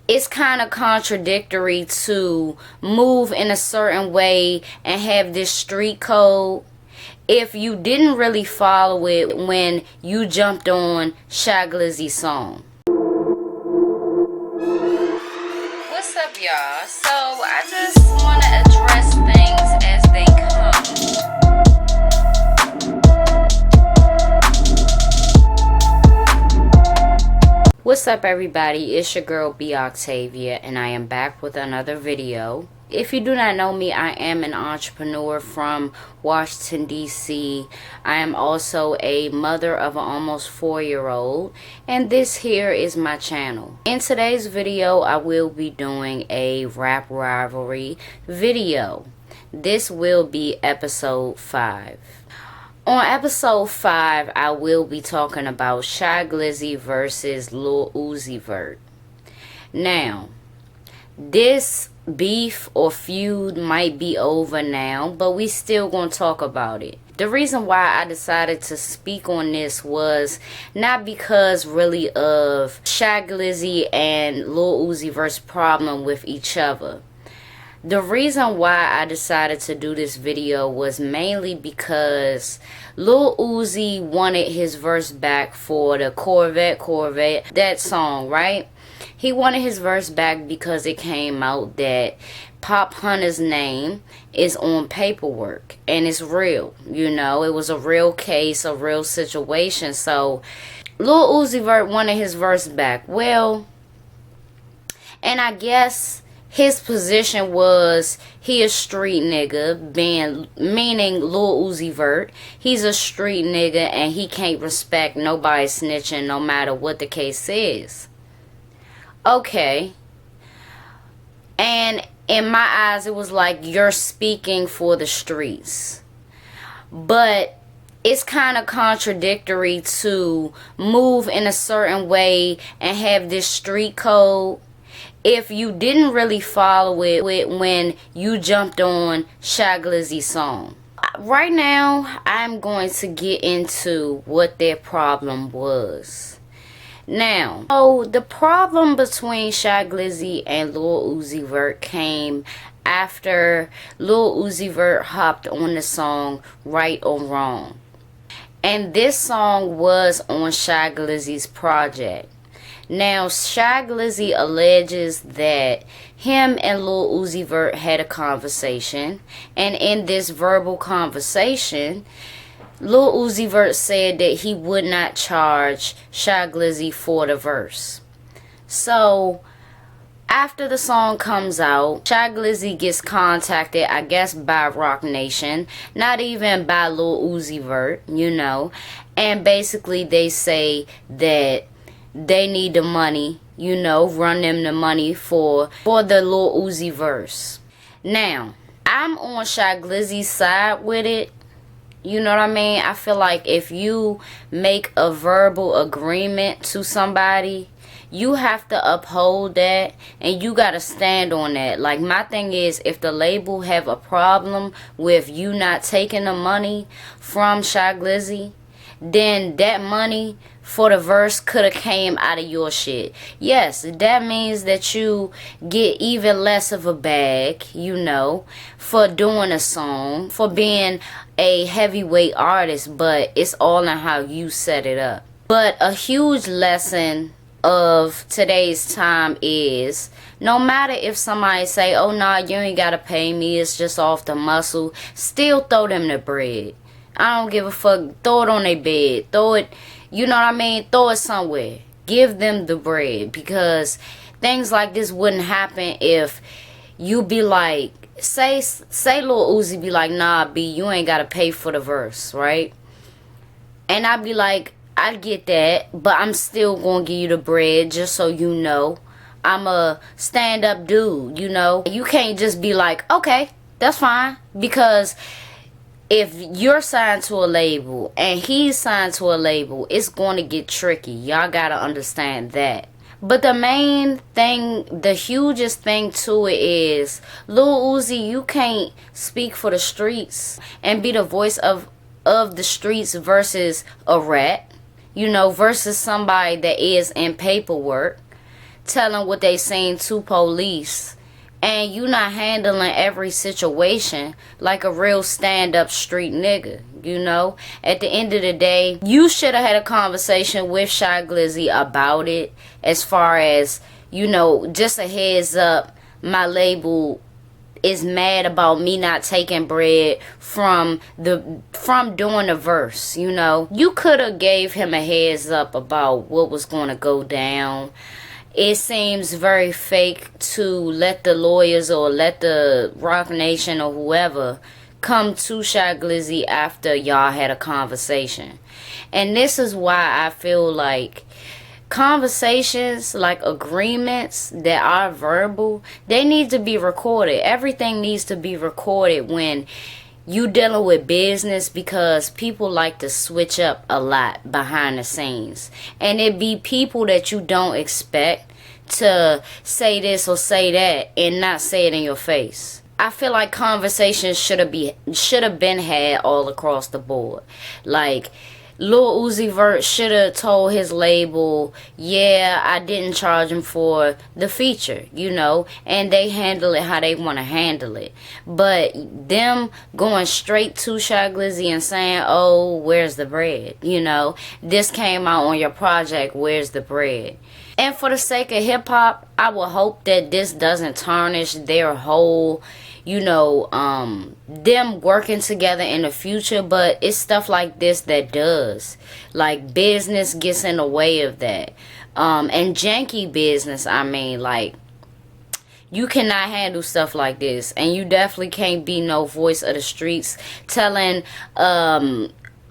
it's kind of contradictory to move in a certain way and have this street code if you didn't really follow it when you jumped on Shy Glizzy's song. What's up, y'all? So I just want to address things as they come. What's up, everybody? It's your girl B Octavia, and I am back with another video. If you do not know me, I am an entrepreneur from Washington, D.C. I am also a mother of an almost 4-year-old, and this here is my channel. In today's video, I will be doing a rap rivalry video. This will be episode 5. On episode 5, I will be talking about Shy Glizzy versus Lil Uzi Vert. Now, this beef or feud might be over now, but we still gonna talk about it. The reason why I decided to speak on this was not because really of Shy Glizzy and Lil Uzi Vert's problem with each other. The reason why I decided to do this video was mainly because Lil Uzi wanted his verse back for the Corvette, that song, right? He wanted his verse back because it came out that Popp Hunna's name is on paperwork, and it's real. You know, it was a real case, a real situation. So Lil Uzi Vert wanted his verse back. Well, and I guess his position was he a street nigga, meaning Lil Uzi Vert. He's a street nigga and he can't respect nobody snitching no matter what the case is. Okay. And in my eyes, it was like you're speaking for the streets. But it's kind of contradictory to move in a certain way and have this street code if you didn't really follow it when you jumped on Shy Glizzy's song. Right now, I'm going to get into what their problem was. Now, so the problem between Shy Glizzy and Lil Uzi Vert came after Lil Uzi Vert hopped on the song Right or Wrong. And this song was on Shy Glizzy's project. Now, Shy Glizzy alleges that him and Lil Uzi Vert had a conversation, and in this verbal conversation, Lil Uzi Vert said that he would not charge Shy Glizzy for the verse. So, after the song comes out, Shy Glizzy gets contacted, I guess, by Roc Nation, not even by Lil Uzi Vert, you know, and basically they say that they need the money, you know, run them the money for the Lil Uzi verse. Now, I'm on Shy Glizzy's side with it. You know what I mean? I feel like if you make a verbal agreement to somebody, you have to uphold that and you gotta stand on that. Like, my thing is, if the label have a problem with you not taking the money from Shy Glizzy, then that money for the verse could have came out of your shit. Yes, that means that you get even less of a bag, you know, for doing a song, for being a heavyweight artist, but it's all in how you set it up. But a huge lesson of today's time is, no matter if somebody say, oh nah, you ain't gotta pay me, it's just off the muscle, still throw them the bread. I don't give a fuck. Throw it on their bed. Throw it, you know what I mean? Throw it somewhere. Give them the bread. Because things like this wouldn't happen if you be like, say Lil Uzi be like, nah, B, you ain't got to pay for the verse, right? And I'd be like, I get that, but I'm still going to give you the bread just so you know. I'm a stand-up dude, you know? You can't just be like, okay, that's fine. Because if you're signed to a label and he's signed to a label, it's going to get tricky. Y'all got to understand that. But the main thing, the hugest thing to it is, Lil Uzi, you can't speak for the streets and be the voice of the streets versus a rat, you know, versus somebody that is in paperwork. telling what they seen to police, and you not handling every situation like a real stand-up street nigga, you know? At the end of the day, you should have had a conversation with Shy Glizzy about it, as far as, you know, just a heads up, my label is mad about me not taking bread from doing the verse, you know? You could have gave him a heads up about what was going to go down. It seems very fake to let the lawyers or let the Rock Nation or whoever come to Shy Glizzy after y'all had a conversation. And this is why I feel like conversations, like agreements that are verbal, they need to be recorded. Everything needs to be recorded when you dealing with business, because people like to switch up a lot behind the scenes, and it be people that you don't expect to say this or say that and not say it in your face. I feel like conversations should have been had all across the board. Like, Lil Uzi Vert should have told his label, yeah, I didn't charge him for the feature, you know, and they handle it how they want to handle it. But them going straight to Shy Glizzy and saying, oh, where's the bread? You know, this came out on your project, where's the bread? And for the sake of hip-hop, I will hope that this doesn't tarnish their whole, you know, them working together in the future. But it's stuff like this that does. Like, business gets in the way of that. And janky business, I mean, like, you cannot handle stuff like this. And you definitely can't be no voice of the streets telling,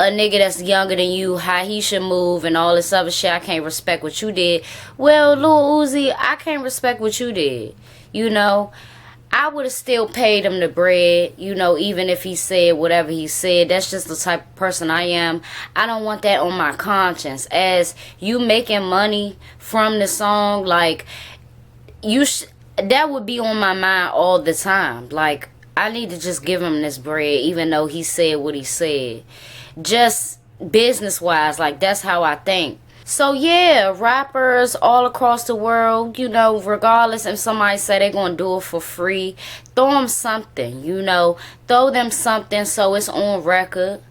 a nigga that's younger than you how he should move and all this other shit. I can't respect what you did. Well, Lil Uzi, I can't respect what you did. You know, I would have still paid him the bread, you know, even if he said whatever he said. That's just the type of person I am. I don't want that on my conscience. As you making money from the song, like, that would be on my mind all the time. Like, I need to just give him this bread, even though he said what he said. Just business-wise, like, that's how I think. So, yeah, rappers all across the world, you know, regardless if somebody say they're going to do it for free, throw them something, you know. Throw them something so it's on record.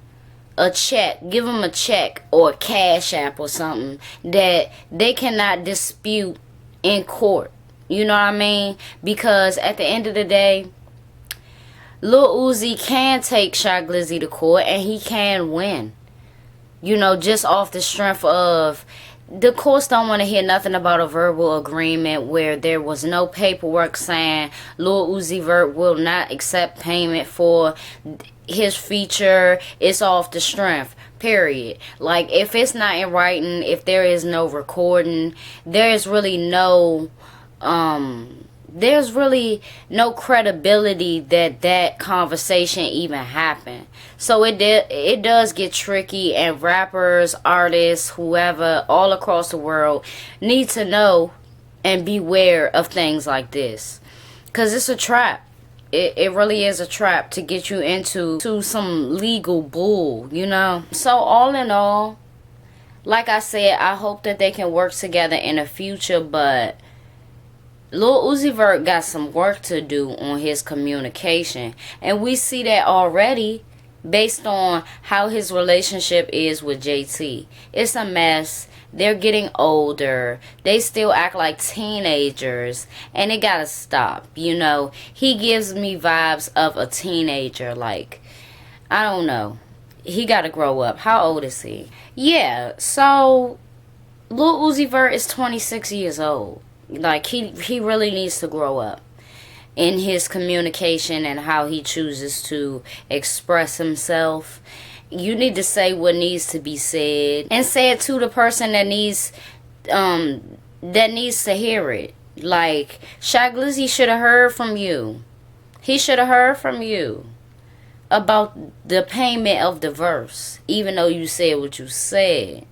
A check. Give them a check or a cash app or something that they cannot dispute in court. You know what I mean? Because at the end of the day, Lil Uzi can take Shy Glizzy to court and he can win. You know, just off the strength of, the courts don't want to hear nothing about a verbal agreement where there was no paperwork saying Lil Uzi Vert will not accept payment for his feature. It's off the strength, period. Like, if it's not in writing, if there is no recording, there is really no there's really no credibility that that conversation even happened. So it does get tricky, and rappers, artists, whoever, all across the world need to know and beware of things like this. Because it's a trap. It really is a trap to get you into some legal bull, you know. So all in all, like I said, I hope that they can work together in the future, but Lil Uzi Vert got some work to do on his communication. And we see that already based on how his relationship is with JT. It's a mess. They're getting older. They still act like teenagers. And it gotta stop, you know. He gives me vibes of a teenager. Like, I don't know. He gotta grow up. How old is he? Yeah, so Lil Uzi Vert is 26 years old. Like, he really needs to grow up in his communication and how he chooses to express himself. You need to say what needs to be said, and say it to the person that needs to hear it. Like, Shy Glizzy should have heard from you. He should have heard from you about the payment of the verse, even though you said what you said.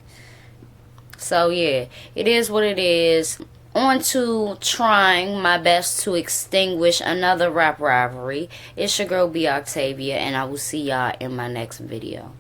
So yeah, it is what it is. On to trying my best to extinguish another rap rivalry. It's your girl B Octavia, and I will see y'all in my next video.